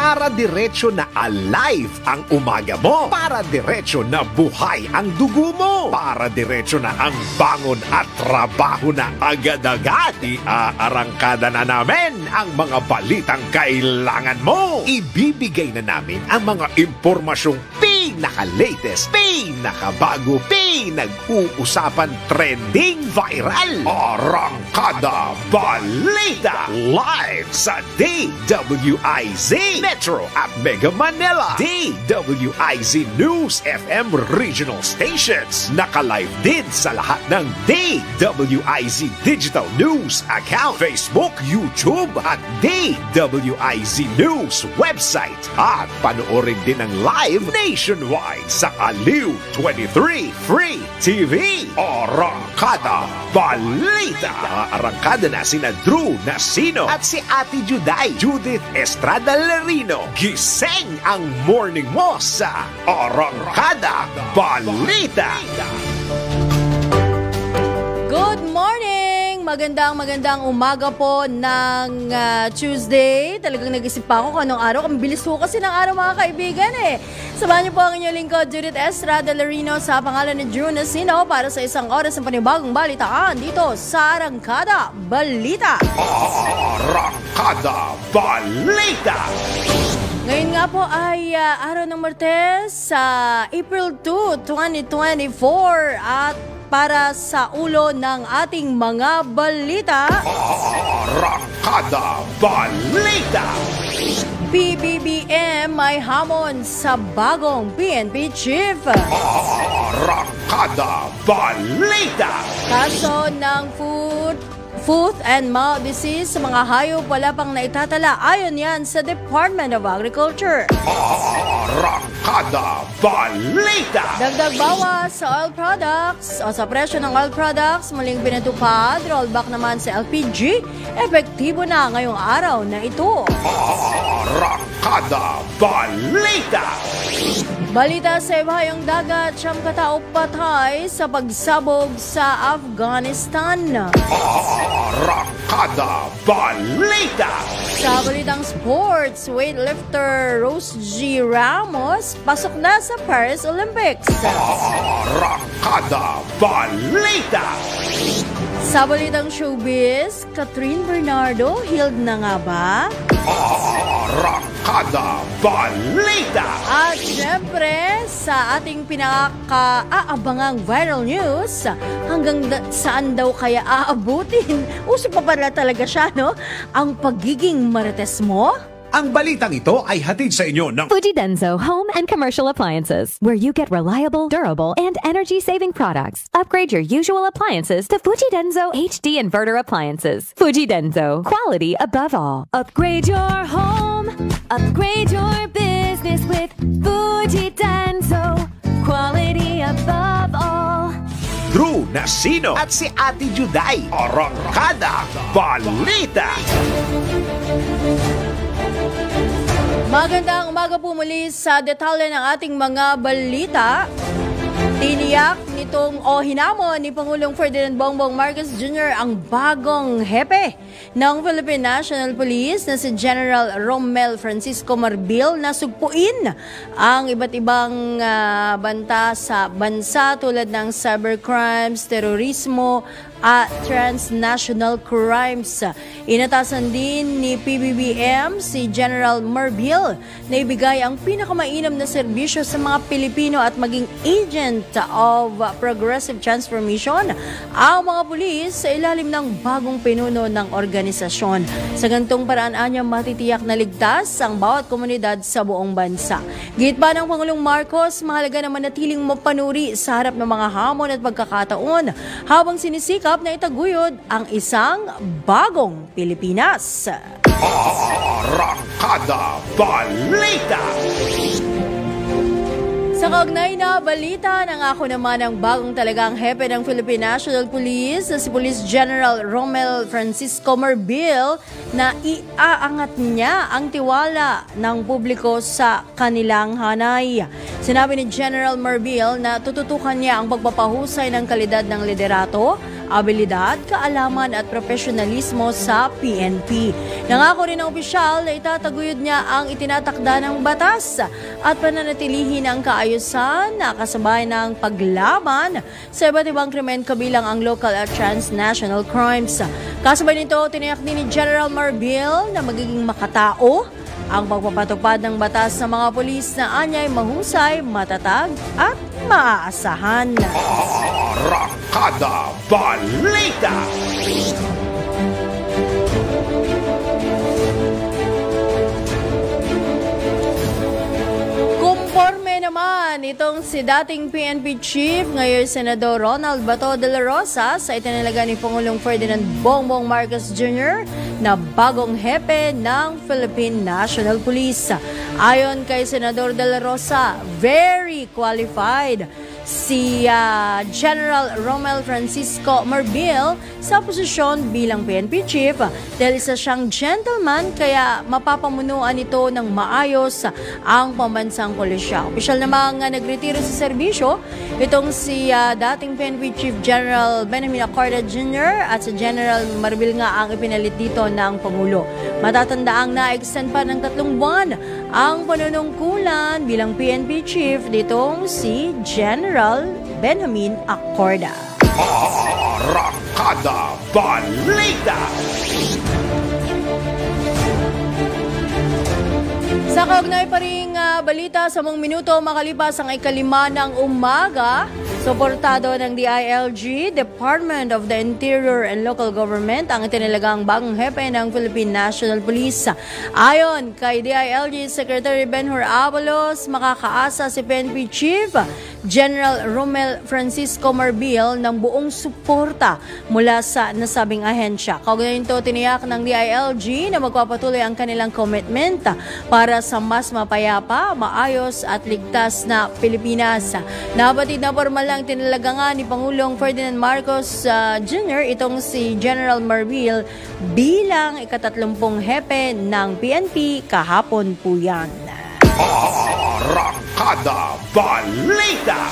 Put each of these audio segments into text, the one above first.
Para diretso na alive ang umaga mo. Para diretso na buhay ang dugo mo. Para diretso na ang bangon at trabaho na agad-agad. Iaarangkada na namin ang mga balitang kailangan mo. Ibibigay na namin ang mga impormasyong pinaka-latest, pinakabago, pinag-uusapan, trending, viral. Arangkada Balita live sa DWIZ Metro at Mega Manila. DWIZ News FM regional stations. Naka-live din sa lahat ng DWIZ Digital News account, Facebook, YouTube at DWIZ News website. At panoorin din ang live nationwide sa Aliw 23 Free TV. Arangkada Balita. Arangkada na sina Drew Nasino at si Ate Juday, Judith Estrada Larino. Gising ang morning mo sa Arangkada Balita. Good morning! Magandang umaga po ng Tuesday. Talagang nag-isip pa ako kung anong araw. Ang bilis po kasi ng araw mga kaibigan eh. Samahan niyo po ang inyong lingkod, Judith Estrada Larino sa pangalan ni Drew Nasino para sa isang oras ng panibagong balitaan dito sa Arangkada Balita. Arangkada Balita! Ngayon nga po ay araw ng Martes sa April 2, 2024 at para sa ulo ng ating mga balita. Arangkada Balita! PBBM may hamon sa bagong PNP chief. Arangkada Balita! Kaso ng foot and mouth disease sa mga hayop wala pang naitatala ayon yan sa Department of Agriculture. Arangkada Balita! Dagdag bawas sa oil products o sa presyo ng oil products muling pinatupad, rollback naman sa LPG, epektibo na ngayong araw na ito. Arangkada Balita! Balita sa ibahayang dagat, siyam katao patay sa pagsabog sa Afghanistan. Arangkada Balita! Sa balitang sports, weightlifter Rose G. Ramos pasok na sa Paris Olympics. Arangkada Balita! Sa balitang showbiz, Catherine Bernardo, healed na nga ba? Arangkada Balita! At syempre, sa ating pinaka-aabangang viral news, hanggang saan daw kaya aabutin? Uso pa pala talaga siya, no? Ang pagiging marites mo? Ang balitang ito ay hatid sa inyo ng Fuji Denso Home and Commercial Appliances, where you get reliable, durable, and energy-saving products. Upgrade your usual appliances to Fuji Denso HD Inverter Appliances. Fuji Denso, quality above all. Upgrade your home, upgrade your business with Fuji Denso, quality above all. Drew Nasino at si Ate Juday. Arangkada Balita! Magandang umaga po muli sa detalye ng ating mga balita. Tiniyak nitong hinamon ni Pangulong Ferdinand Bongbong Marcos Jr. ang bagong hepe ng Philippine National Police na si General Romel Francisco Marbil na sugpuin ang iba't ibang banta sa bansa tulad ng cybercrimes, terorismo, at transnational crimes. Inatasan din ni PBBM si General Marbil na ibigay ang pinakamainam na serbisyo sa mga Pilipino at maging agent of progressive transformation ang mga pulis sa ilalim ng bagong pinuno ng organisasyon. Sa gantong paraan niya matitiyak na ligtas ang bawat komunidad sa buong bansa. Git pa ng Pangulong Marcos, mahalaga na manatiling mapanuri sa harap ng mga hamon at pagkakataon habang sinisikap na itaguyod ang isang bagong Pilipinas. Arangkada Balita! Sa kaugnay na balita, nangako naman ang bagong talagang hepe ng Philippine National Police na si Police General Romel Francisco Marbil na iaangat niya ang tiwala ng publiko sa kanilang hanay. Sinabi ni General Marbil na tututukan niya ang pagpapahusay ng kalidad ng liderato abilidad, kaalaman at profesionalismo sa PNP. Nangako rin ang opisyal na itataguyod niya ang itinatakda ng batas at pananatilihin ang kaayusan na kasabay ng paglaban sa iba't ibang krimen kabilang ang local at transnational crimes. Kasabay nito, tiniyak din ni General Marbil na magiging makatao ang pagpapatupad ng batas sa mga pulis na anyay mahusay, matatag at maaasahan. Arangkada Balita! Conforme naman itong si dating PNP Chief, ngayon Senador Ronald Bato de la Rosa sa itinalaga ni Pangulong Ferdinand Bongbong Marcos Jr. na bagong hepe ng Philippine National Police. Ayon kay Senador de la Rosa, very qualified si General Romel Francisco Marbil sa posisyon bilang PNP Chief dahil isa siyang gentleman kaya mapapamunuan ito ng maayos ang pambansang pulisya. Opisyal namang nagretiro sa serbisyo itong si dating PNP Chief General Benjamin Acorda Jr. at si General Marbil nga ang ipinalit dito ng Pangulo. Matatandaang na-extend pa ng 3 buwan ang panunungkulan bilang PNP Chief ditong si General Benjamin Acorda. Arangkada Balita! Sa kaugnay pa ring balita sa mga minuto makalipas ang 5 ng umaga, suportado ng DILG, Department of the Interior and Local Government, ang itinalagang bagong hepe ng Philippine National Police. Ayon kay DILG Secretary Benhur Abalos, makakaasa si PNP Chief General Romel Francisco Marbil ng buong suporta mula sa nasabing ahensya. Kaugnay nito, tiniyak ng DILG na magpapatuloy ang kanilang commitment para sa mas mapayapa, maayos at ligtas na Pilipinas. Nabatid na formal lang tinalaga nga ni Pangulong Ferdinand Marcos Jr. itong si General Marbil bilang ika-30 hepe ng PNP kahapon po yan. Arangkada Balita!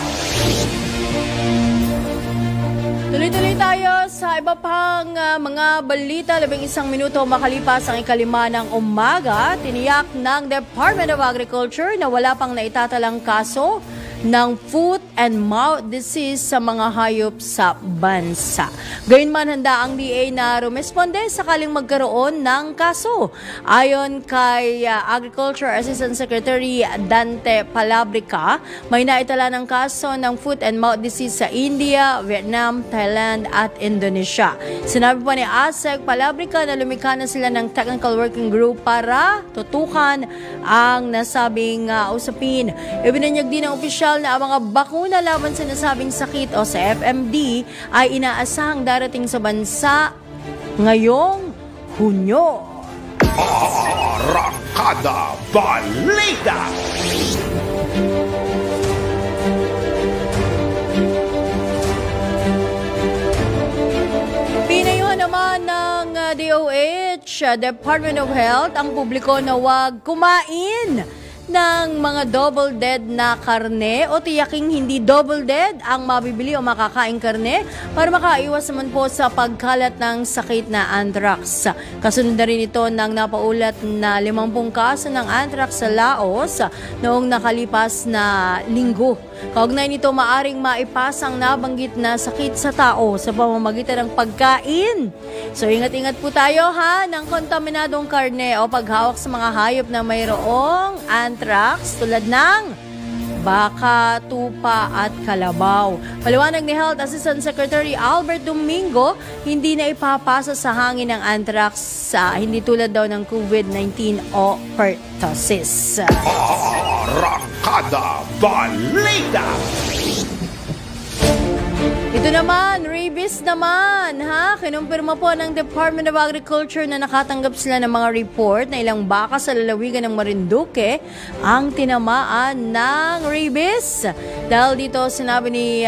Tuloy-tuloy tayo sa iba pang mga balita. 11 minuto makalipas ang 5 ng umaga, tiniyak ng Department of Agriculture na wala pang naitatalang kaso ng foot and mouth disease sa mga hayop sa bansa. Gayunman, handa ang DA na rumesponde sakaling magkaroon ng kaso. Ayon kay Agriculture Assistant Secretary Dante Palabrica, may naitala ng kaso ng foot and mouth disease sa India, Vietnam, Thailand at Indonesia. Sinabi pa ni ASEC Palabrica na lumikha na sila ng technical working group para tutukan ang nasabing usapin. Ibinunyag din ng opisyal na ang mga bakuna laban sa nasabing sakit o sa FMD ay inaasahang darating sa bansa ngayong Hunyo. Arangkada Balita! Pinayuhan naman ng DOH, Department of Health, ang publiko na huwag kumain ng mga double dead na karne o tiyaking hindi double dead ang mabibili o makakaing karne para makaiwas naman po sa pagkalat ng sakit na anthrax. Kasunod na rin ito ng napaulat na 50 kaso ng anthrax sa Laos noong nakalipas na linggo. Kaugnay nito, maaring maipasang nabanggit na sakit sa tao sa pamamagitan ng pagkain. So ingat-ingat po tayo ng kontaminadong karne o paghawak sa mga hayop na mayroong anthrax tulad ng baka, tupa at kalabaw. Paliwanag ni Health Assistant Secretary Albert Domingo, hindi na ipapasa sa hangin ng anthrax hindi tulad daw ng COVID-19 o pertussis. Arangkada Balita! Ito naman, rabies naman, kinumpirma po ng Department of Agriculture na nakatanggap sila ng mga report na ilang baka sa lalawigan ng Marinduque ang tinamaan ng rabies. Dahil dito, sinabi ni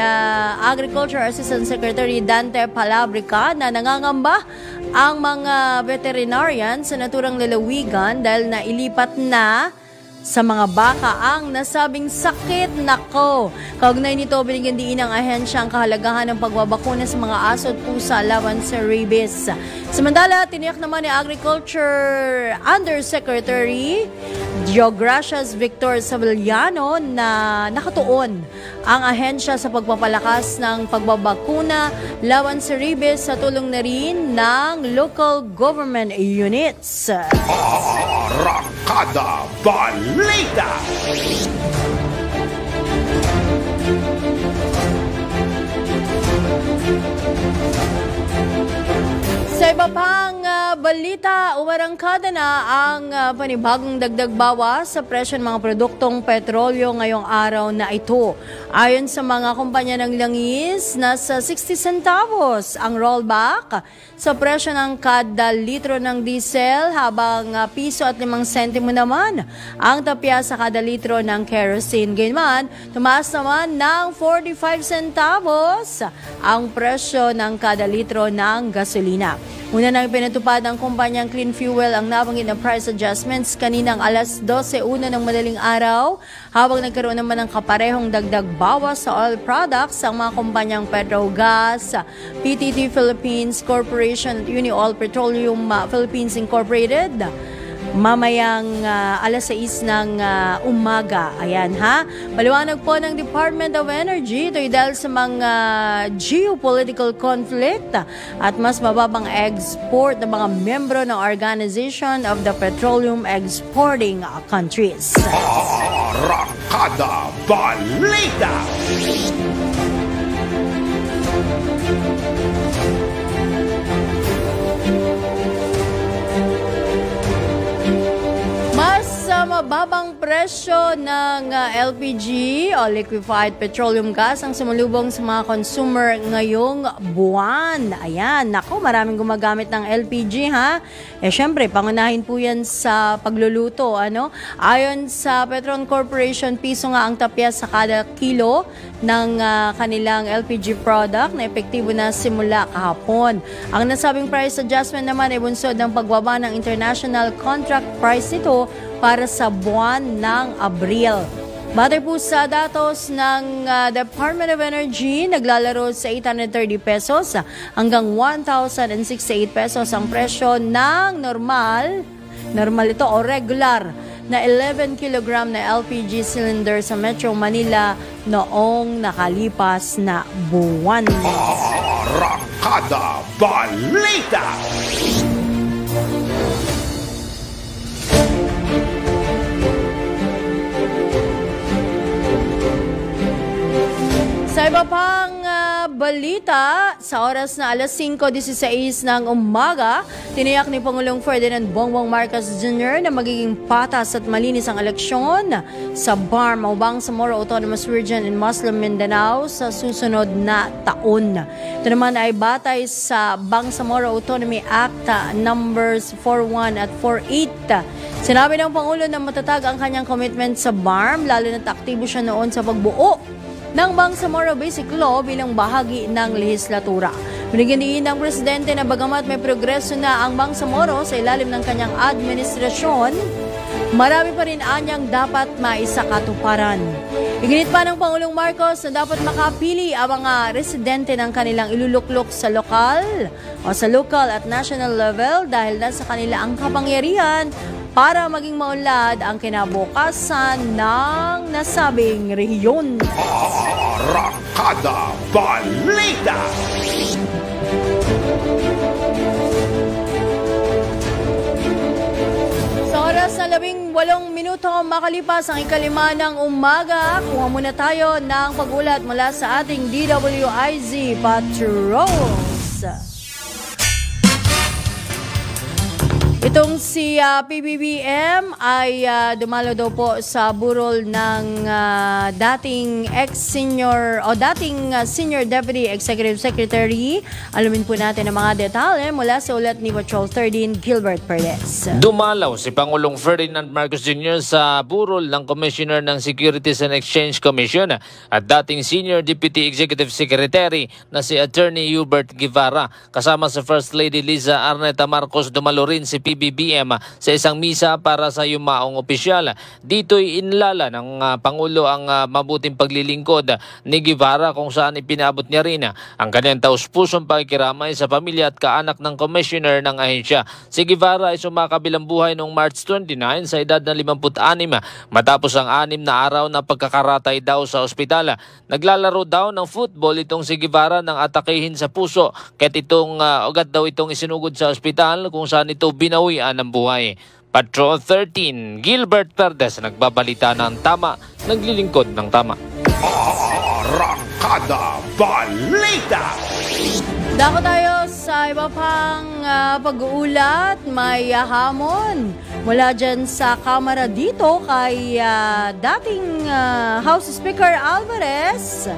Agriculture Assistant Secretary Dante Palabrica na nangangamba ang mga veterinarian sa naturang lalawigan dahil nailipat na sa mga baka ang nasabing sakit. Nako, kaugnay nito binigyan diin ng ahensya ang kahalagahan ng pagbabakuna sa mga aso at pusa laban sa rabies. Samantala, tiniyak naman ni Agriculture Undersecretary Deogracias Victor Savillano na nakatuon ang ahensya sa pagpapalakas ng pagbabakuna laban sa rabies sa tulong na rin ng local government units. Arangkada Balita! Sa iba pang balita, umarangkada na ang panibagong dagdag bawas sa presyo ng mga produktong petrolyo ngayong araw na ito. Ayon sa mga kumpanya ng langis, nasa 60 centavos ang rollback sa presyo ng kada litro ng diesel, habang piso at 5 sentimo naman ang tapya sa kada litro ng kerosene. Gayunman, tumaas naman ng 45 centavos ang presyo ng kada litro ng gasolina. Una nang pinatupad ng kumpanyang Clean Fuel ang nabanggit na price adjustments kaninang alas 12:01 ng madaling araw, habang nagkaroon naman ng kaparehong dagdag bawas sa oil products ang mga kumpanyang Petrogas, PTT Philippines Corporation at Unioil Petroleum Philippines Incorporated. Mamayang alas 6 ng umaga. Ayan ha. Paliwanag po ng Department of Energy, ito'y dahil sa mga geopolitical conflict at mas mababang export ng mga membro ng Organization of the Petroleum Exporting Countries. Arangkada Balita! Mababang presyo ng LPG o liquefied petroleum gas ang sumulubong sa mga consumer ngayong buwan. Ayan, nako, maraming gumagamit ng LPG ha. Syempre, pangunahin po yan sa pagluluto. Ayon sa Petron Corporation, piso nga ang tapya sa kada kilo ng kanilang LPG product na epektibo na simula kahapon. Ang nasabing price adjustment naman ay bunsod ng pagbaba ng international contract price nito para sa buwan ng Abril. Batay po sa datos ng Department of Energy, naglalaro sa 830 pesos hanggang 1,068 pesos ang presyo ng normal ito o regular na 11 kg na LPG cylinder sa Metro Manila noong nakalipas na buwan. Arangkada Balita! Sa iba pang balita, sa oras na alas 5:16 ng umaga, tiniyak ni Pangulong Ferdinand Bongbong Marcos Jr. na magiging patas at malinis ang eleksyon sa BARM o Bangsamoro Autonomous Region in Muslim Mindanao sa susunod na taon. Ito naman ay batay sa Bangsamoro Autonomy Act numbers 41 at 48. Sinabi ng Pangulo na matatag ang kanyang commitment sa BARM, lalo na't aktibo siya noon sa pagbuo ng Bangsamoro Basic Law bilang bahagi ng lehislatura. Binigyan din ng Presidente na bagamat may progreso na ang Bangsamoro sa ilalim ng kanyang administrasyon, marami pa rin anyang dapat maisakatuparan. Iginit pa ng Pangulong Marcos na dapat makapili ang mga residente ng kanilang iluluklok sa local at national level dahil nasa kanila ang kapangyarihan para maging maunlad ang kinabukasan ng nasabing rehiyon. Arangkada Balita! Sa oras na 18 minuto makalipas ang 5:05 ng umaga, kuha muna tayo ng pag-ulat mula sa ating DWIZ Patrols. Itong si PBBM ay dumalo daw po sa burol ng dating Senior Deputy Executive Secretary. Alamin po natin ang mga detalye mula sa ulat ni Patrol 13 Gilbert Perez. Dumalaw si Pangulong Ferdinand Marcos Jr. sa burol ng Commissioner ng Securities and Exchange Commission at dating Senior Deputy Executive Secretary na si Attorney Hubert Guevara. Kasama si First Lady Liza Arneta Marcos, dumalo rin si PBBM sa isang misa para sa yumaong opisyal. Dito'y inilala ng Pangulo ang mabuting paglilingkod ni Guevara kung saan ipinabot niya rin ang kanyang taus-pusong pakikiramay sa pamilya at kaanak ng commissioner ng ahensya. Si Guevara ay sumakabilang buhay noong March 29 sa edad na 56 matapos ang 6 na araw na pagkakaratay daw sa ospital. Naglalaro daw ng football itong si Guevara nang atakehin sa puso kahit itong ugat daw itong isinugod sa ospital kung saan ito binawian ng buhay. Patrol 13, Gilbert Perdes, nagbabalita ng tama, naglilingkod ng tama. Arangkada Balita! Dako tayo sa iba pang pag-uulat. May hamon mula dyan sa Kamara dito kay dating House Speaker Alvarez.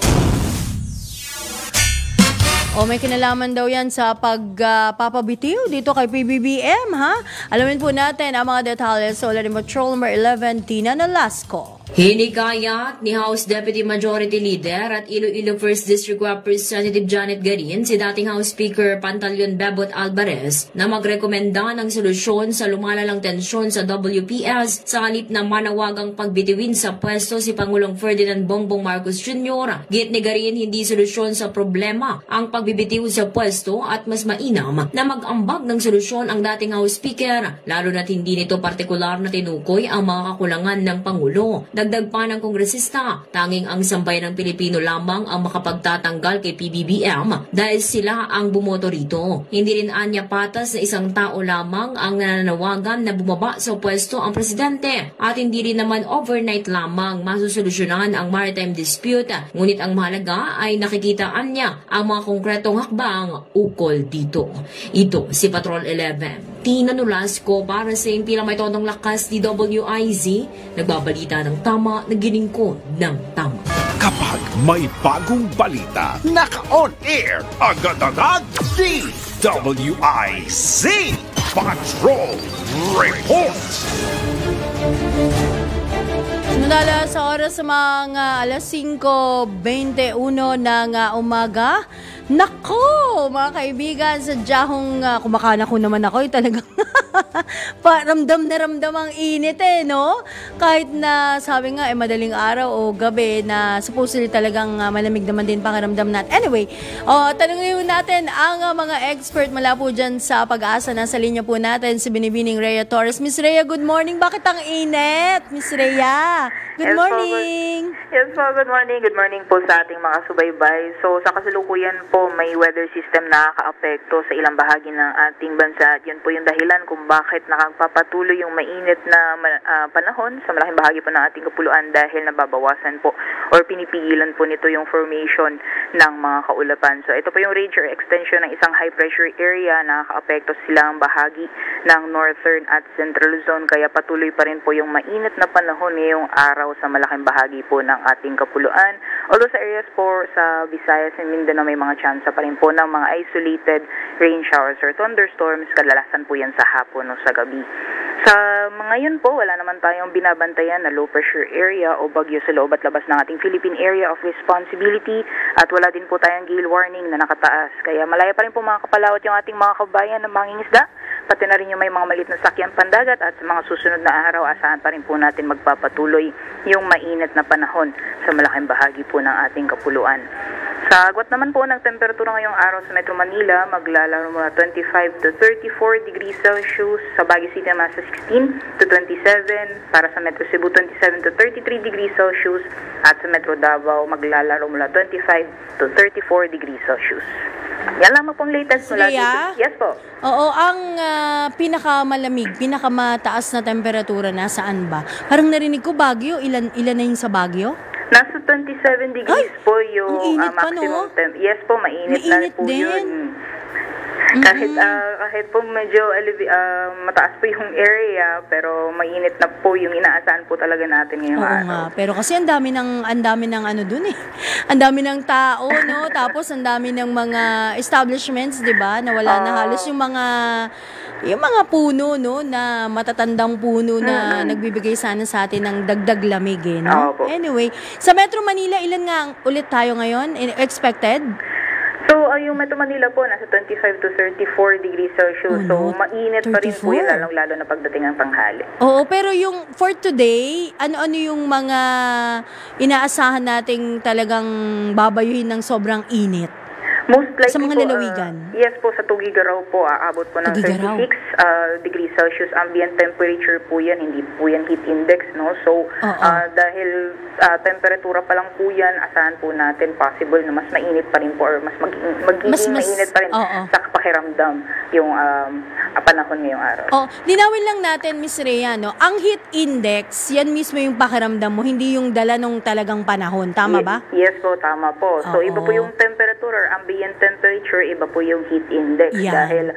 May kinalaman daw yan sa pagpapabitiw dito kay PBBM, ha? Alamin po natin ang mga detalye sa Ulan Patrol number 11, Tina Nolasco. Hinikayat ni House Deputy Majority Leader at Iloilo 1st District Representative Janet Garin si dating House Speaker Pantaleon Bebot Alvarez na magrekomenda ng solusyon sa lumalalang tensyon sa WPS sa halip na manawagang pagbitiwin sa pwesto si Pangulong Ferdinand Bongbong Marcos Jr. Git ni Garin, hindi solusyon sa problema ang pagbibitiw sa pwesto at mas mainam na mag-ambag ng solusyon ang dating House Speaker, lalo na't hindi nito partikular na tinukoy ang mga kakulangan ng Pangulo. Dagdag pa ng kongresista, tanging ang sambayan ng Pilipino lamang ang makapagtatanggal kay PBBM dahil sila ang bumoto rito. Hindi rin anya patas na isang tao lamang ang nananawagan na bumaba sa pwesto ang presidente at hindi rin naman overnight lamang masusolusyonan ang maritime dispute. Ngunit ang mahalaga ay nakikitaan niya ang mga konkretong hakbang ukol dito. Ito si Patrol 11. Tina Nolasco para sa impila may tonong lakas ni WIZ, nagbabalita ng tama, naglilingkod ng tama. Kapag may bagong balita, naka-on air agad-agad DWIZ Patrol Report. Sinundala sa oras sa mga alas 5:21 ng umaga. Nako, mga kaibigan, sadyahong kumakain ako naman ako, talagang ramdam na ramdam ang init no? Kahit na sabi nga madaling araw o gabi na supposedly talagang malamig naman din pakiramdam natin. Anyway, tanungin natin ang mga expert mula po dyan sa Pag-asa. Nasa linya po natin si Binibining Rhea Torres. Miss Rhea, good morning. Bakit ang init? Miss Rhea, good morning. Yes po, good morning. Good morning po sa ating mga subaybay. So sa kasalukuyan po, may weather system na nakakaapekto sa ilang bahagi ng ating bansa. At yun po yung dahilan kung bakit nakapapatuloy yung mainit na panahon sa malaking bahagi po ng ating kapuluan dahil nababawasan po or pinipigilan po nito yung formation ng mga kaulapan. So ito po yung range or extension ng isang high pressure area na nakakaapekto silang bahagi ng northern at central zone. Kaya patuloy pa rin po yung mainit na panahon ngayong araw sa malaking bahagi po ng ating kapuluan. Although sa areas po sa Visayas and Mindanao may mga chance pa rin po ng mga isolated rain showers or thunderstorms. Kadalasan po yan sa hapon o sa gabi. Sa mga yun po, wala naman tayong binabantayan na low pressure area o bagyo sa loob at labas ng ating Philippine Area of Responsibility at wala din po tayong gale warning na nakataas. Kaya malaya pa rin po mga kapalawat yung ating mga kabayan na mangingisda, pati na rin yung may mga maliit na sakyan pandagat at sa mga susunod na araw, asahan pa rin po natin magpapatuloy yung mainit na panahon sa malaking bahagi po ng ating kapuluan. Sa agwat naman po ng temperatura ngayong araw sa Metro Manila, maglalaro mula 25 to 34 degrees Celsius, sa Baguio City naman sa 16 to 27, para sa Metro Cebu 27 to 33 degrees Celsius, at sa Metro Davao maglalaro mula 25 to 34 degrees Celsius. Yan lamang pong latest mula dito. Yes po. Oo, ang pinakamalamig, pinakamataas na temperatura nasaan ba? Parang narinig ko Baguio, ilan na yung sa Baguio? Nasa 27 degrees po yung maximum temp. Yes po, mainit na po din. yun. Kahit po medyo mataas po yung area, pero mainit na po yung inaasahan po talaga natin ngayong araw. Oo nga, pero kasi ang dami ng ano dun eh. Ang dami ng tao, no? Tapos ang dami ng mga establishments, 'di ba? Na wala na halos yung mga puno, no, na matatandang puno na nagbibigay sana sa atin ng dagdag lamig, eh, no? Opo. Anyway, sa Metro Manila, ilan nga ulit tayo ngayon expected? So, yung Metro Manila po, nasa 25 to 34 degrees Celsius. So, mainit pa rin po yun, lalo na pagdating ng tanghali. Oo, pero yung for today, ano-ano yung mga inaasahan nating talagang babayuhin ng sobrang init? Most likely sa mga po, lalawigan? Yes po, sa Tugigaraw po, aabot po ng 36 degrees Celsius ambient temperature po yan, hindi po yan heat index, no? So, dahil temperatura pa lang po yan, asahan po natin possible na mas mainit pa rin po or mas magiging mainit pa rin sa pakiramdam yung panahon ngayong araw. Linawin lang natin, Miss Rhea, no? Ang heat index, yan mismo yung pakiramdam mo, hindi yung dala nung talagang panahon. Tama ba? Yes po, tama po. So, iba po yung temperature or ambient temperature, iba po yung heat index. Dahil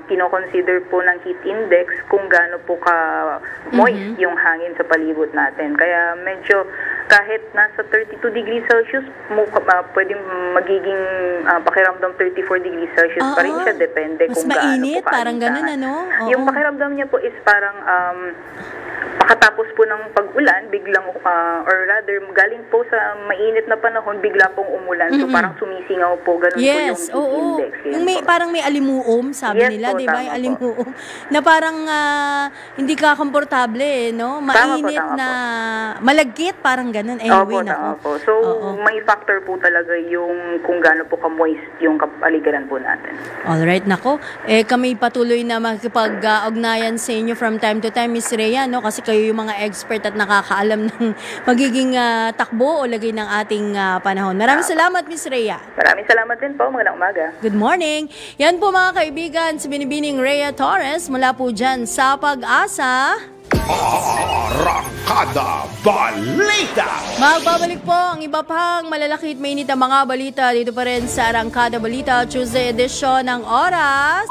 kino-consider po ng heat index kung gaano po ka-moist yung hangin sa palibot natin. Kaya medyo kahit nasa 32 degrees Celsius, pwedeng magiging pakiramdam 34 degrees Celsius pa rin siya. Depende mas kung gaano mainit, po parang ganun, ano? Yung pakiramdam niya po is parang pakatapos po ng pag-ulan, biglang, or rather, galing po sa mainit na panahon, bigla pong umulan. So, parang sumisingaw po, ganun po yung heat index. Yung parang may alimuom, sabi nila, di ba? Yung alimuom. Na parang hindi ka komportable, no? Mainit na malagkit, parang ganun. Anyway, Opo. So, may factor po talaga yung kung gaano po ka-moist yung kapaligiran po natin. Alright, nako. Kami patuloy na makikipag-ugnayan sa inyo from time to time, Miss Rhea, no? Kasi kayo yung mga expert at nakakaalam ng magiging takbo o lagay ng ating panahon. Maraming salamat, Miss Rhea. Maraming salamat din po. Magandang umaga. Good morning. Yan po mga kaibigan, si Binibining Rhea Torres mula po dyan sa Pag-asa. Arangkada Balita! Magbabalik po ang iba pang malalakit mainit na mga balita dito pa rin sa Arangkada Balita Tuesday edition ng oras.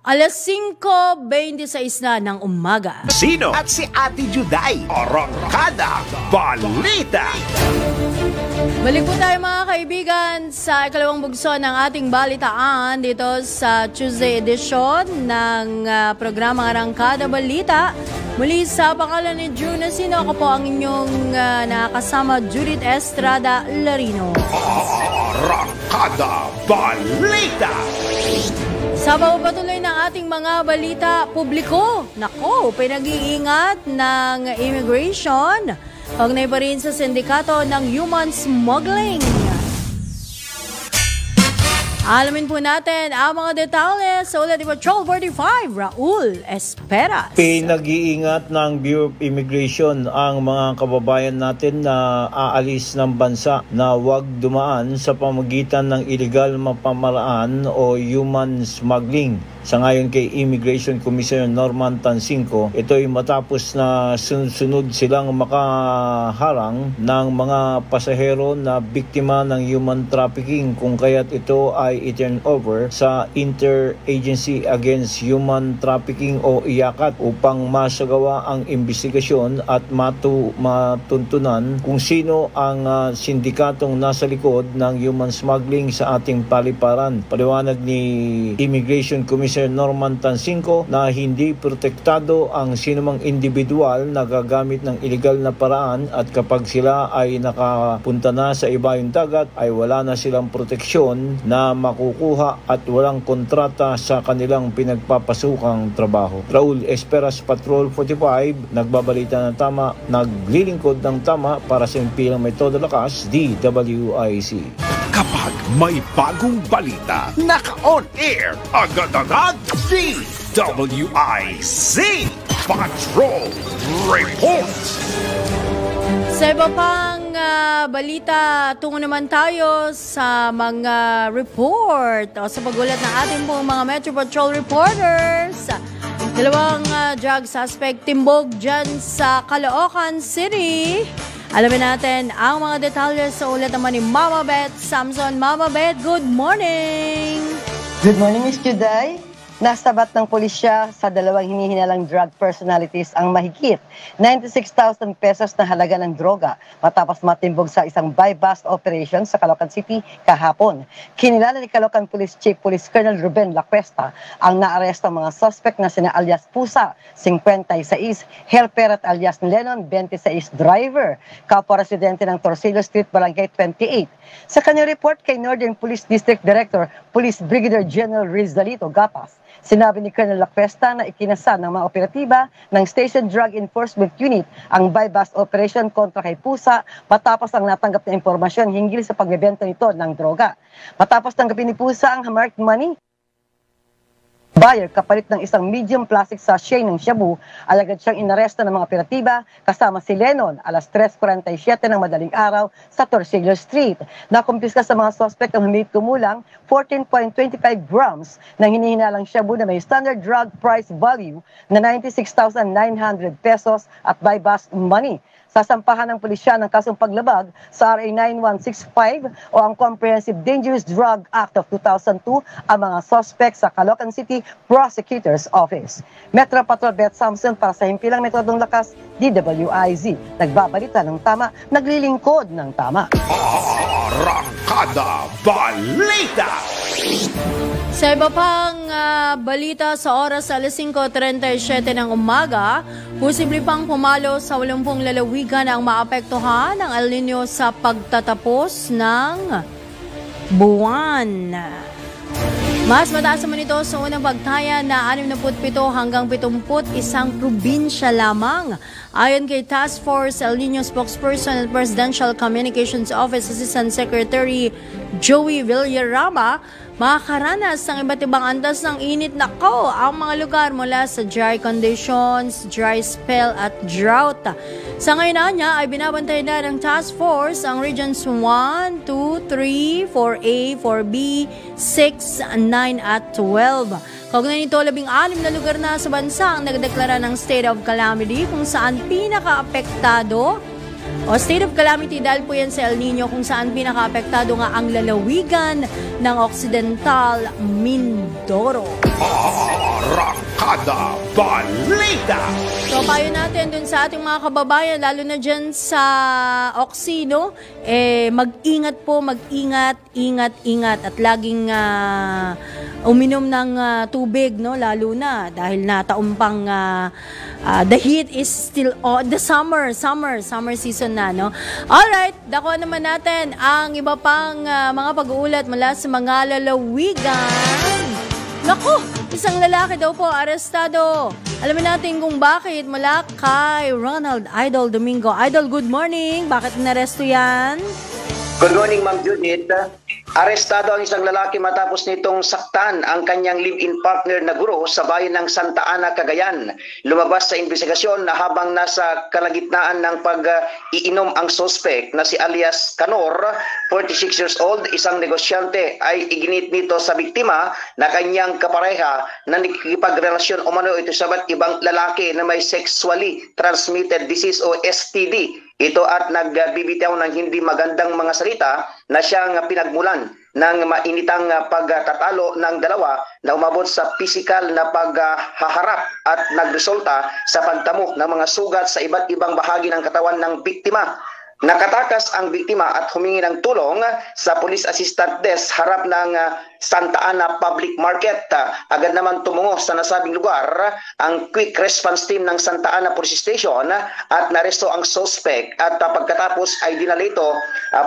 Alas 5:26 na ng umaga. Sino at si Ate Juday? Arangkada Balita! Balik po tayo mga kaibigan sa ikalawang bugso ng ating balitaan dito sa Tuesday edition ng programang Arangkada Balita. Muli sa pangalan ni June Sino, ako po ang inyong nakasama, Judith Estrada Larino. Arangkada Balita! Sa pagpatuloy ng ating mga balita publiko, nako, pinag-iingat ng immigration. Pagnay pa rin sa sindikato ng human smuggling. Alamin po natin ang mga detalye sa ulat ni Patrol 45, Raul Esperas. Pinag-iingat ng Bureau of Immigration ang mga kababayan natin na aalis ng bansa na huwag dumaan sa pamamagitan ng illegal mapamaraan o human smuggling. Sa ngayon kay Immigration Commissioner Norman Tansinco, ito ay matapos na sunod-sunod silang makaharang ng mga pasahero na biktima ng human trafficking, kung kaya't ito ay i-turn over sa Interagency Against Human Trafficking o IACAT upang masagawa ang investigasyon at matuntunan kung sino ang sindikatong nasa likod ng human smuggling sa ating paliparan. Paliwanag ni Immigration Commissioner Norman Tansinco na hindi protektado ang sinumang individual na gagamit ng illegal na paraan, at kapag sila ay nakapunta na sa ibayong dagat ay wala na silang proteksyon na makukuha at walang kontrata sa kanilang pinagpapasukang trabaho. Raul Esperas, Patrol 45, nagbabalita ng tama, naglilingkod ng tama para sa impilang may todo lakas, DWIC. Kapag may bagong balita, naka-on air, agad-agad, DWIC Patrol Report! Sa iba pang balita, tungo naman tayo sa mga report o sa pagulat ng ating pong mga Metro Patrol reporters. Dalawang drug suspect timbog dyan sa Caloocan City. Alamin natin ang mga detalye sa ulat naman ni Mama Beth Samson. Mama Beth, good morning! Good morning, Miss Juday. Nasabat ng pulisya sa dalawang hinihinalang drug personalities ang mahigit 96,000 pesos na halaga ng droga matapos matimbog sa isang buy-bust operation sa Caloocan City kahapon. Kinilala ni Caloocan Police Chief Police Colonel Ruben Lacuesta ang naaresto mga suspect na sina alias Pusa, 56, Helper at alias Lennon, 26, driver, kapwa-residente ng Torsillo Street, Barangay 28. Sa kanyang report kay Northern Police District Director, Police Brigadier General Rizalito Gapas, sinabi ni Colonel Lacuesta na ikinasa ng mga operatiba ng Station Drug Enforcement Unit ang buy-bust operation kontra kay Pusa matapos ang natanggap na impormasyon hinggil sa pagbebenta nito ng droga. Matapos tanggapin ni Pusa ang marked money buyer kapalit ng isang medium plastic sachet ng shabu, alagad siyang inaresto ng mga operatiba kasama si Lennon alas 3:47 ng madaling araw sa Torsillo Street. Nakumpiska sa mga suspect ang humigit kumulang 14.25 grams ng hinihinalang shabu na may standard drug price value na 96,900 pesos at buy-bust money. Sasampahan ng pulisya ng kasong paglabag sa RA 9165 o ang Comprehensive Dangerous Drug Act of 2002 ang mga suspect sa Caloocan City Prosecutor's Office. Metro Patrol Beth Samson para sa Himpilang Metodong Lakas, DWIZ. Nagbabalita ng tama, naglilingkod ng tama. Arangkada Balita! Sa iba pang balita sa oras alas 5:37 ng umaga, posible pang pumalo sa 80 lalawigan ang maapektuhan ng El Nino sa pagtatapos ng buwan. Mas mataas naman ito sa unang pagtaya na 67 hanggang 71 probinsya lamang. Ayon kay Task Force El Nino spokesperson at Presidential Communications Office Assistant Secretary Joey Villarama, makakaranas ng iba't ibang antas ng init nako ang mga lugar mula sa dry conditions, dry spell at drought. Sa ngayon niya ay binabantay na ng task force ang Regions 1, 2, 3, 4A, 4B, 6, 9 at 12. Kaugnay nito, 16 na lugar na sa bansa ang nagdeklara ng state of calamity kung saan pinaka-apektado o state of calamity dahil po yan sa El Nino kung saan pinaka-apektado nga ang lalawigan ng Occidental Mindoro. Arangkada Balita! So, payo natin dun sa ating mga kababayan, lalo na dyan sa Oxino, mag-ingat po, mag-ingat, ingat, at laging uminom ng tubig, no? Lalo na dahil nataon pang the heat is still on, the summer season na, no? Alright, dako naman natin ang iba pang mga pag-uulat mula sa mga lalawigan. Naku, isang lalaki daw po arestado. Alamin natin kung bakit mula kay Ronald Idol Domingo. Idol, good morning. Bakit naresto yan? Good morning, Ma'am Judith. Arestado ang isang lalaki matapos nitong saktan ang kanyang live-in partner na guro sa bayan ng Santa Ana, Cagayan. Lumabas sa investigasyon na habang nasa kalagitnaan ng pag-iinom ang suspect na si alias Canor, 46 years old, isang negosyante, ay iginit nito sa biktima na kanyang kapareha na nakikipagrelasyon umano ito sa iba't ibang lalaki na may sexually transmitted disease o STD. Ito at nagbibitaw ng hindi magandang mga salita na siyang pinagmulan ng mainitang pagtatalo ng dalawa na umabot sa pisikal na paghaharap at nagresulta sa pagtamo ng mga sugat sa iba't ibang bahagi ng katawan ng biktima. Nakatakas ang biktima at humingi ng tulong sa Police Assistant Desk harap ng Santa Ana Public Market. Agad naman tumungo sa nasabing lugar ang Quick Response Team ng Santa Ana Police Station at naresto ang suspect at pagkatapos ay dinalito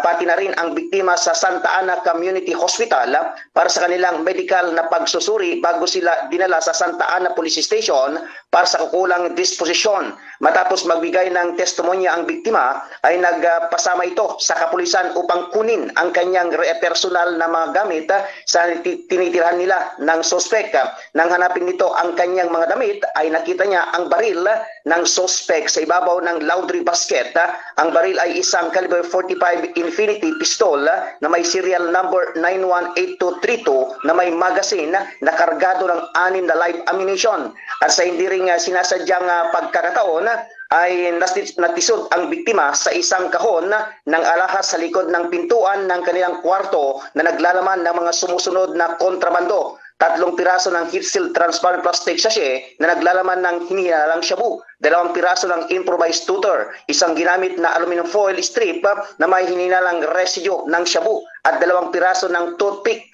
pati na rin ang biktima sa Santa Ana Community Hospital para sa kanilang medical na pagsusuri bago sila dinala sa Santa Ana Police Station para sa kukulang disposisyon. Matapos magbigay ng testimonya ang biktima ay nagpasama ito sa kapulisan upang kunin ang kanyang personal na mga gamit sa tinitirahan nila ng suspect. Nang hanapin nito ang kanyang mga damit ay nakita niya ang baril ng suspect sa ibabaw ng laundry basket. Ang baril ay isang caliber 45 Infinity pistol na may serial number 918232 na may magazine na kargado ng 6 na live ammunition. At sa hindi ring sinasadyang pagkakataon ay natisod ang biktima sa isang kahon ng alahas sa likod ng pintuan ng kanilang kwarto na naglalaman ng mga sumusunod na kontrabando. 3 piraso ng heat seal transparent plastic sachet na naglalaman ng hinihinalang shabu, 2 piraso ng improvised tutor, 1 ginamit na aluminum foil strip na may hinihinalang residue ng shabu, at 2 piraso ng toothpick.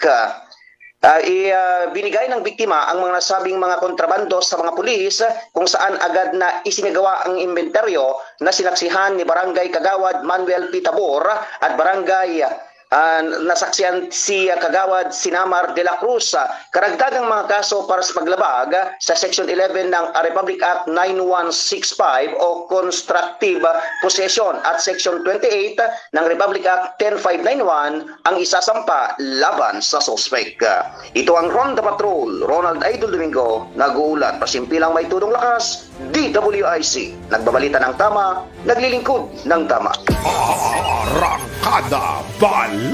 Binigay ng biktima ang mga nasabing mga kontrabando sa mga pulis, kung saan agad na isinagawa ang inventaryo na sinaksihan ni Barangay Kagawad Manuel P. Tabor at Barangay nasaksihan si Kagawad Sinamar de la Cruz. Karagdagang mga kaso para sa paglabag sa Section 11 ng Republic Act 9165 o Constructive Possession at Section 28 ng Republic Act 10591 ang isasampa laban sa suspek. Ito ang Ronda Patrol, Ronald Idol Domingo, nag-uulat, pasimpilang may tudong lakas, DWIC, nagbabalita ng tama, naglilingkod ng tama. Arangkada Balita!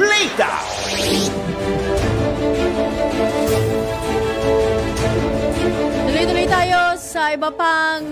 Tuloy-tuloy tayo sa iba pang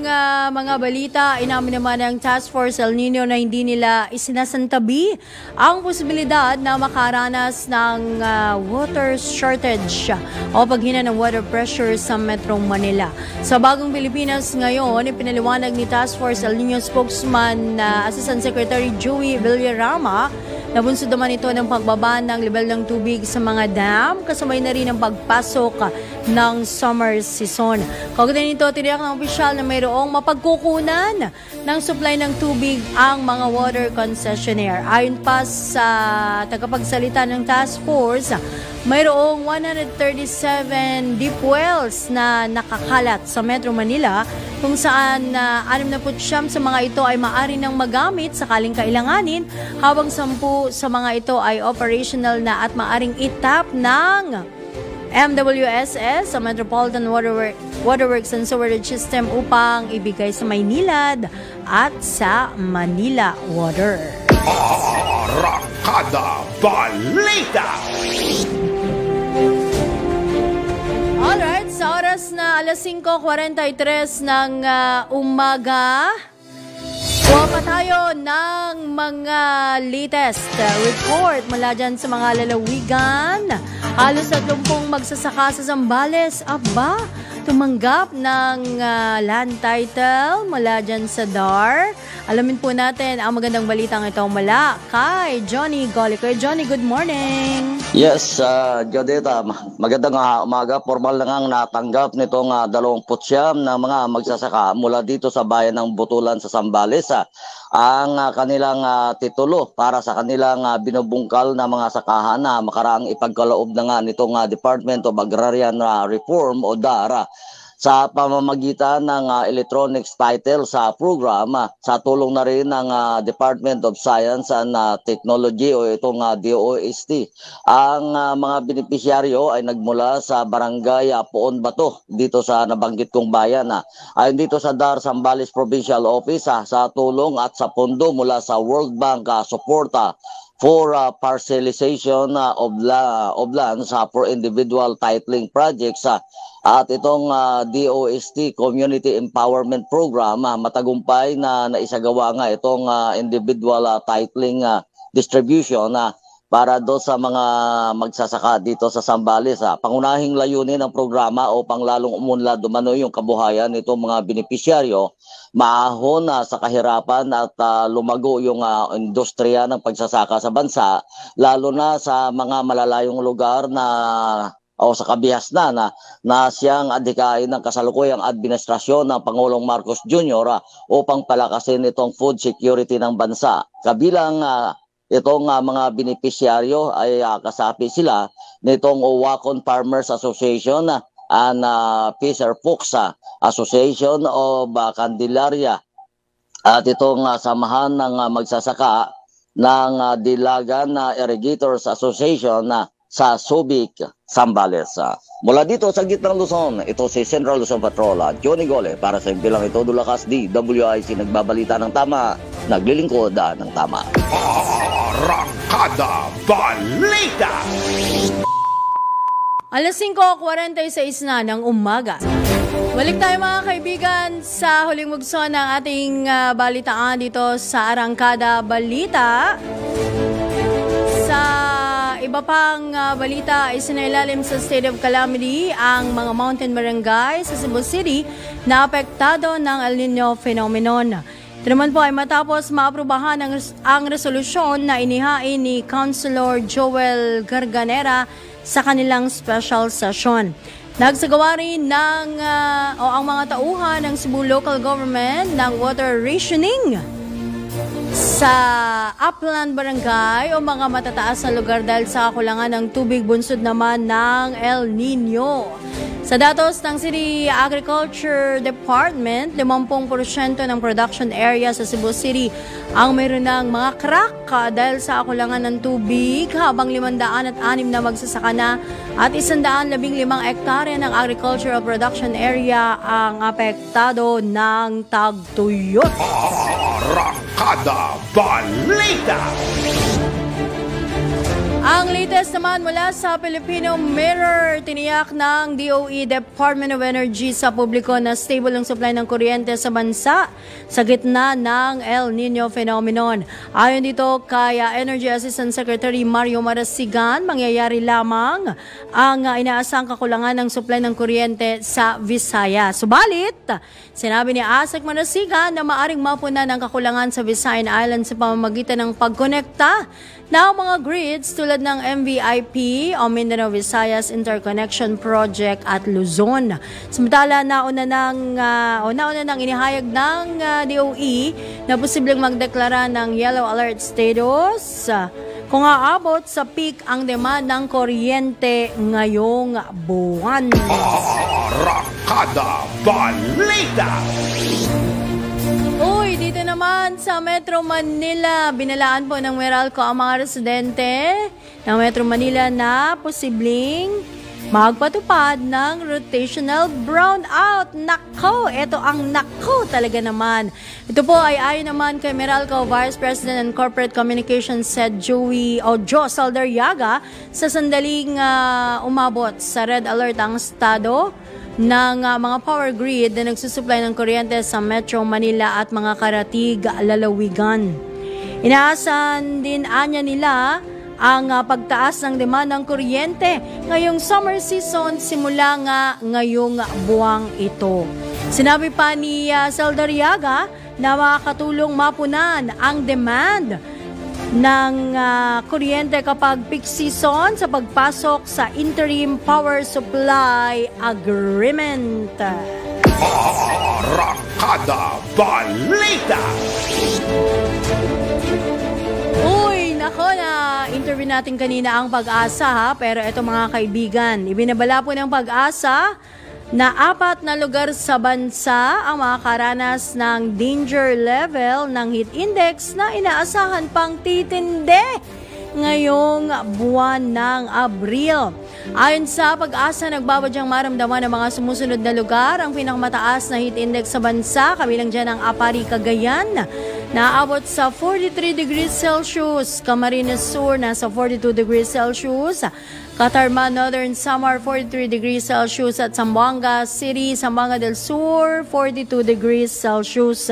mga balita. Inamin naman ng Task Force El Nino na hindi nila isinasantabi ang posibilidad na makaranas ng water shortage o paghina ng water pressure sa Metro Manila. Sa Bagong Pilipinas ngayon, ipinaliwanag ni Task Force El Nino spokesman Assistant Secretary Joey Villarama na bunsod naman ito ng pagbaba ng level ng tubig sa mga dam, kasabay na rin ang pagpasok ng summer season. Kaugnay nito, tiniyak ng opisyal na mayroong mapagkukunan ng supply ng tubig ang mga water concessionaire. Ayon pa sa tagapagsalita ng task force, mayroong 137 deep wells na nakakalat sa Metro Manila, kung saan 69 sa mga ito ay maaari nang magamit sakaling kailanganin, habang 10 sa mga ito ay operational na at maaring itap ng MWSS sa Metropolitan Waterworks and Sewerage System upang ibigay sa Maynilad at sa Manila Water. Arangkada Balita! Alright, sa oras na alas 5:43 ng umaga, kuha pa tayo ng mga latest report mula dyan sa mga lalawigan. Halos 30 magsasaka sa Zambales, tumanggap ng land title mula dyan sa DAR. Alamin po natin ang magandang balitang ito mula kay Johnny Golico. Johnny, good morning! Yes, Jodeta, magandang umaga. Formal na ngang natanggap nitong 29 na mga magsasaka mula dito sa bayan ng Butulan sa Zambales ang kanilang titulo para sa kanilang binubungkal na mga sakahan na makaraang ipagkaloob na nga nitong Department of Agrarian Reform o DARA sa pamamagitan ng electronics title sa programa, sa tulong na rin ng Department of Science and Technology o itong DOST. Ang mga benepisyaryo ay nagmula sa Barangay Poon Bato dito sa nabanggit kong bayan. Ayon dito sa DAR Zambales Provincial Office, sa tulong at sa pondo mula sa World Bank suporta for parcelization of lands for individual titling projects at itong DOST Community Empowerment Program, matagumpay na naisagawa nga itong individual titling distribution para do sa mga magsasaka dito sa Zambales. Pangunahing layunin ng programa upang lalong umunlad umano yung kabuhayan nitong mga benepisyaryo, maahon sa kahirapan at lumago yung industriya ng pagsasaka sa bansa, lalo na sa mga malalayong lugar na o sa kabihas na siyang adhikain ng kasalukuyang administrasyon ng Pangulong Marcos Jr. Upang palakasin itong food security ng bansa. Kabilang itong mga benepisyaryo ay kasapi sila nitong Wacon Farmers Association and Fisher Folks Association of Candelaria at itong samahan ng magsasaka ng Dilagan Irrigators Association sa Subic, Zambales. Mula dito sa gitnang Luzon, ito si Central Luzon Patrol, Johnny Gole, para sa impilang ito dulakas DWIC, nagbabalita ng tama, naglilingkod ng tama. Arangkada Balita! Alas 5:46 na ng umaga. Balik tayo mga kaibigan sa huling mugso ng ating balitaan dito sa Arangkada Balita. Sa iba pang balita, isinailalim sa state of calamity ang mga mountain barangay sa Cebu City na apektado ng El Nino phenomenon. Ito naman po ay matapos maaprubahan ang resolusyon na inihain ni Councilor Joel Garganera sa kanilang special session. Nagsagawa rin ang mga tauhan ng Cebu Local Government ng water rationing sa upland barangay o mga matataas na lugar dahil sa kakulangan ng tubig, bunsod naman ng El Nino. Sa datos ng City Agriculture Department, 50% ng production area sa Cebu City ang mayroon ng mga crack dahil sa kakulangan ng tubig, habang 506 na magsasaka na at 115 hektare ng agricultural production area ang apektado ng tagtuyot. Arangkada Balita! Ang latest naman mula sa Filipino Mirror, tiniyak ng DOE Department of Energy sa publiko na stable ang supply ng kuryente sa bansa sa gitna ng El Nino phenomenon. Ayon dito kay Energy Assistant Secretary Mario Marasigan, mangyayari lamang ang inaasang kakulangan ng supply ng kuryente sa Visayas. Subalit, sinabi ni ASEC Marasigan na maaring mapunan ang kakulangan sa Visayan Island sa pamamagitan ng pagkonekta ng mga grids tulad ng MVP o Mindanao Visayas Interconnection Project at Luzon. Samantala, nauna nang inihayag ng DOE na posibleng magdeklara ng yellow alert status kung aabot sa peak ang demand ng kuryente ngayong buwan. Arangkada Balita! Uy, dito naman sa Metro Manila, binalaan po ng Meralco ang mga residente ng Metro Manila na posibleng magpatupad ng rotational brownout. Nako, ito ang nako talaga naman. Ito po ay ayon naman kay Meralco Vice President and Corporate Communications Head Joe Saldarriaga sa sandaling umabot sa red alert ang estado ng mga power grid na nagsusupply ng kuryente sa Metro Manila at mga karatig lalawigan. Inaasahan din anya nila ang pagtaas ng demand ng kuryente ngayong summer season simula nga ngayong buwang ito. Sinabi pa ni Saldarriaga na makakatulong mapunan ang demand ng kuryente kapag peak season sa pagpasok sa interim power supply agreement. Arangkada Balita! Uy, nako, na interview natin kanina ang Pag-asa ha, pero ito mga kaibigan, ibinabala po ng Pag-asa na 4 na lugar sa bansa ang makakaranas ng danger level ng heat index na inaasahan pang titindi ngayong buwan ng Abril. Ayon sa Pag-asa, nagbabadyang maramdaman ng mga sumusunod na lugar ang pinakamataas na heat index sa bansa, kabilang dyan ang Apari, Cagayan, naabot sa 43 degrees Celsius, Camarines Sur nasa 42 degrees Celsius, Catarman, Northern Samar 43 degrees Celsius at Zamboanga City, Zamboanga del Sur 42 degrees Celsius.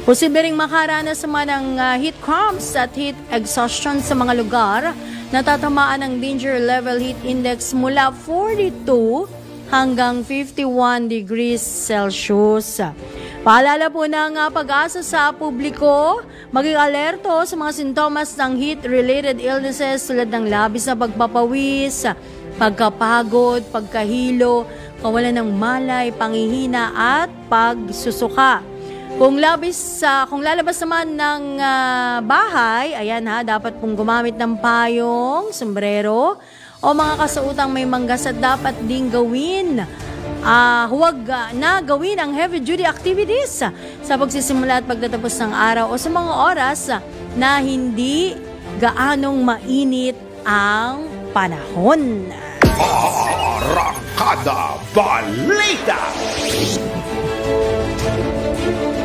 Posible ring makaranas naman ng heat cramps at heat exhaustion sa mga lugar na tatamaan ng danger level heat index mula 42 hanggang 51 degrees Celsius. Paalala po ng Pag-asa sa publiko, maging alerto sa mga sintomas ng heat-related illnesses tulad ng labis na pagpapawis, pagkapagod, pagkahilo, kawalan ng malay, panghihina at pagsusuka. Kung lalabas naman ng bahay, ayan ha, dapat pong gumamit ng payong, sombrero o mga kasuotang may manggas at dapat ding gawin huwag na gawin ang heavy-duty activities sa pagsisimula at pagtatapos ng araw o sa mga oras na hindi gaanong mainit ang panahon. Arangkada Balita!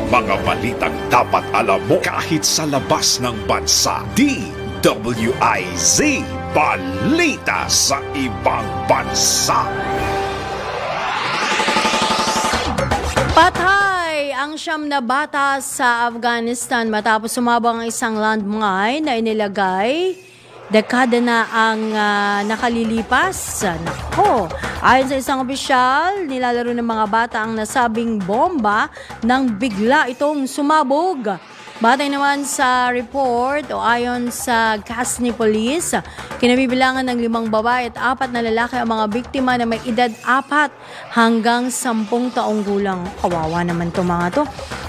Mga balitang dapat alam mo kahit sa labas ng bansa. DWIZ Balita sa ibang bansa. Patay ang 9 na bata sa Afghanistan matapos sumabog ang isang landmine na inilagay dekada na ang nakalilipas. Nako, ayon sa isang opisyal, nilalaro ng mga bata ang nasabing bomba nang bigla itong sumabog. Batay naman sa report o ayon sa Gasni Police, kinabibilangan ng 5 babae at 4 na lalaki ang mga biktima na may edad 4 hanggang 10 taong gulang. Kawawa naman to mga to.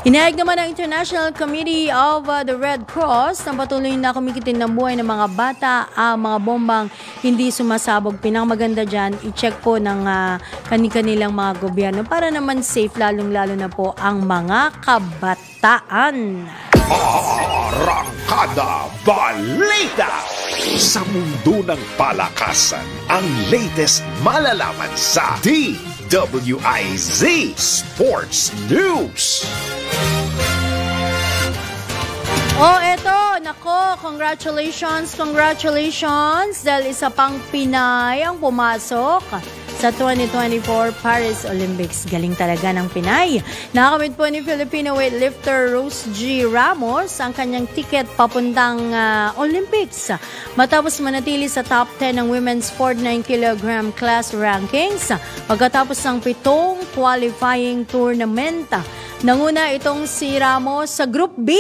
Inahayag naman ng International Committee of the Red Cross na patuloy na kumikitin ng buhay ng mga bata ang mga bombang hindi sumasabog. Pinakamaganda dyan, i-check po ng kanilang mga gobyerno para naman safe, lalong-lalo na po ang mga kabataan. Arangkada Balita! Sa mundo ng palakasan, ang latest malalaman sa DWIZ Sports News. Eto, nako, congratulations dahil isa pang Pinay ang pumasok sa 2024 Paris Olympics. Galing talaga ng Pinay. Nakakamit po ni Filipino weightlifter Rose G. Ramos ang kanyang ticket papuntang Olympics. Matapos manatili sa top 10 ng women's 49 kg class rankings pagkatapos ng 7 qualifying tournament. Nanguna itong si Ramos sa Group B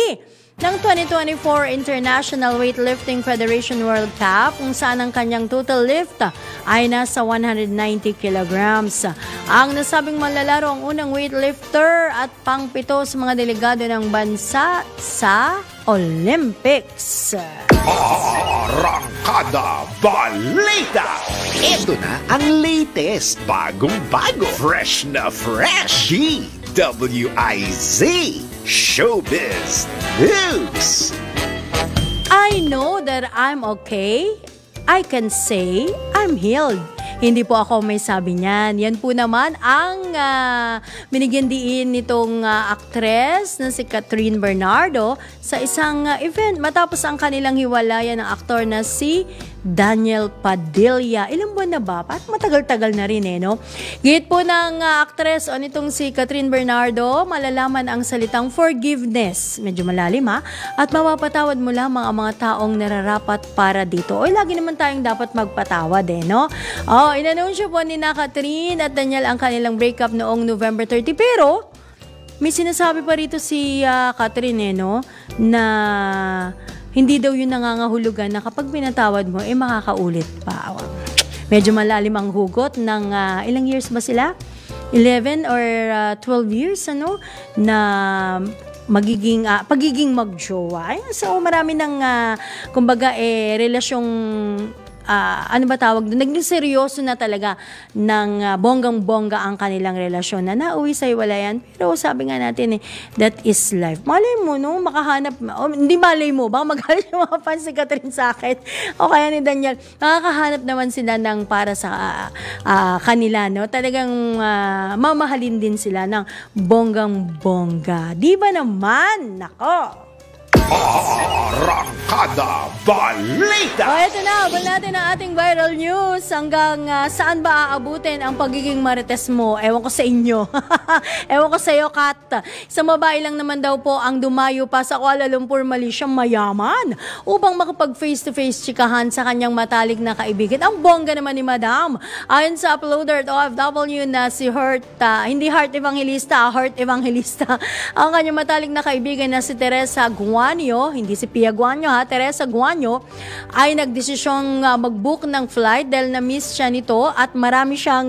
ng 2024 International Weightlifting Federation World Cup kung saan ang kanyang total lift ay nasa 190 kilograms. Ang nasabing manlalaro ang unang weightlifter at pang-7 sa mga delegado ng bansa sa Olympics. Arangkada Balita! Ito na ang latest, bagong-bago, fresh na fresh, DWIZ Showbiz News. I know that I'm okay. I can say I'm healed. Hindi po ako may sabi niyan. Yan po naman ang binigyan diin nitong aktres na si Catherine Bernardo sa isang event matapos ang kanilang hiwalayan ng aktor na si Daniel Padilla. Ilang buwan na ba? At matagal-tagal na rin no? Gayet po ng aktres o nitong si Catherine Bernardo, malalaman ang salitang forgiveness. Medyo malalim at mapapatawad mo lamang ang mga taong nararapat para dito. Lagi naman tayong dapat magpatawad no? Inanunsyo po ni na Catherine at Daniel ang kanilang breakup noong November 30. Pero may sinasabi pa rito si Catherine no? Na hindi daw yun nangangahulugan na kapag pinatawad mo, makakaulit pa. Medyo malalim ang hugot ng ilang years ba sila? 11 or 12 years, na pagiging magjowa. So, marami ng, relasyong ano ba tawag doon? Naging seryoso na talaga ng bonggang-bongga ang kanilang relasyon na nauwi sa hiwalayan. Pero sabi nga natin that is life. Malay mo, makahanap, hindi malay mo, baka magalit yung mga fans ni Catherine sa akin o kaya ni Daniel, makakahanap naman sila ng para sa kanila, Talagang mamahalin din sila ng bonggang-bongga. Di ba naman? Nako! Arangkada Balita! Ito na, abal natin ang ating viral news. Hanggang saan ba aabutin ang pagiging marites mo? Ewan ko sa inyo. Ewan ko sa iyo, Kat. Isang babae lang naman daw po ang dumayo pa sa Kuala Lumpur, Malaysia, mayaman upang makapag face-to-face chikahan sa kanyang matalik na kaibigan. Ang bongga naman ni Madam. Ayon sa uploader at OFW na si hindi Heart Evangelista, Heart Evangelista, ang kanyang matalik na kaibigan na si Teresa Guanyo, hindi si Pia Guanyo Teresa Guanyo, ay nagdesisyong mag-book ng flight dahil na-miss siya nito at marami siyang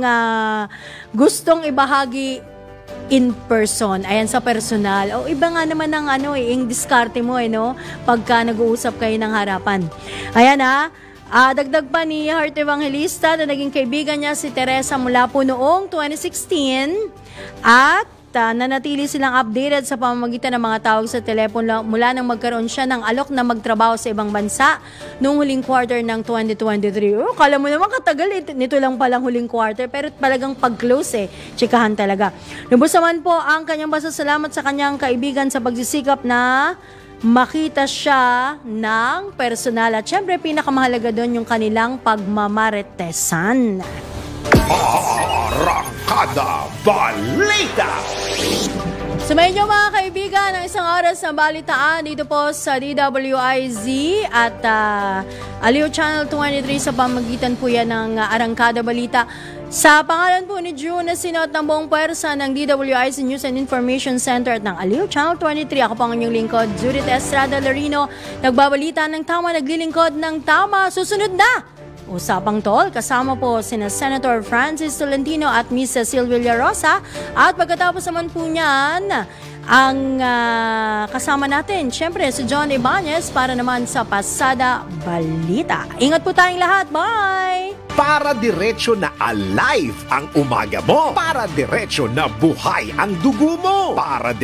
gustong ibahagi in person. Ayan, sa personal. Iba nga naman ng yung diskarte mo, pagka nag-uusap kayo ng harapan. Ayan dagdag pa ni Heart Evangelista na naging kaibigan niya si Teresa mula po noong 2016 at nanatili silang updated sa pamamagitan ng mga tawag sa telepono mula nang magkaroon siya ng alok na magtrabaho sa ibang bansa noong huling quarter ng 2023. Kala mo naman katagal, nito lang palang huling quarter, pero talagang pag-close chikahan talaga. Lubos naman po ang kanyang pasasalamat sa kanyang kaibigan sa pagsisikap na makita siya ng personal at syempre pinakamahalaga doon yung kanilang pagmamaritesan. Arangkada Balita! Sumayin niyo mga kaibigan ng isang oras na balitaan dito po sa DWIZ at Aliw Channel 23 sa pamagitan po yan ng Arangkada Balita. Sa pangalan po ni June na sinuot ng buong puwersa ng DWIZ News and Information Center at ng Aliw Channel 23. Ako po ang inyong lingkod, Judith Estrada Larino. Nagbabalita ng tama, naglilingkod ng tama. Susunod na! Usapang Tol, kasama po sina Senator Francis Tolentino at Ms. Cecil Villarosa. At pagkatapos naman po niyan, ang kasama natin, syempre, si John Ibanez para naman sa Pasada Balita. Ingat po tayong lahat. Bye! Para diretso na alive ang umaga mo. Para diretso na buhay ang dugo mo. Para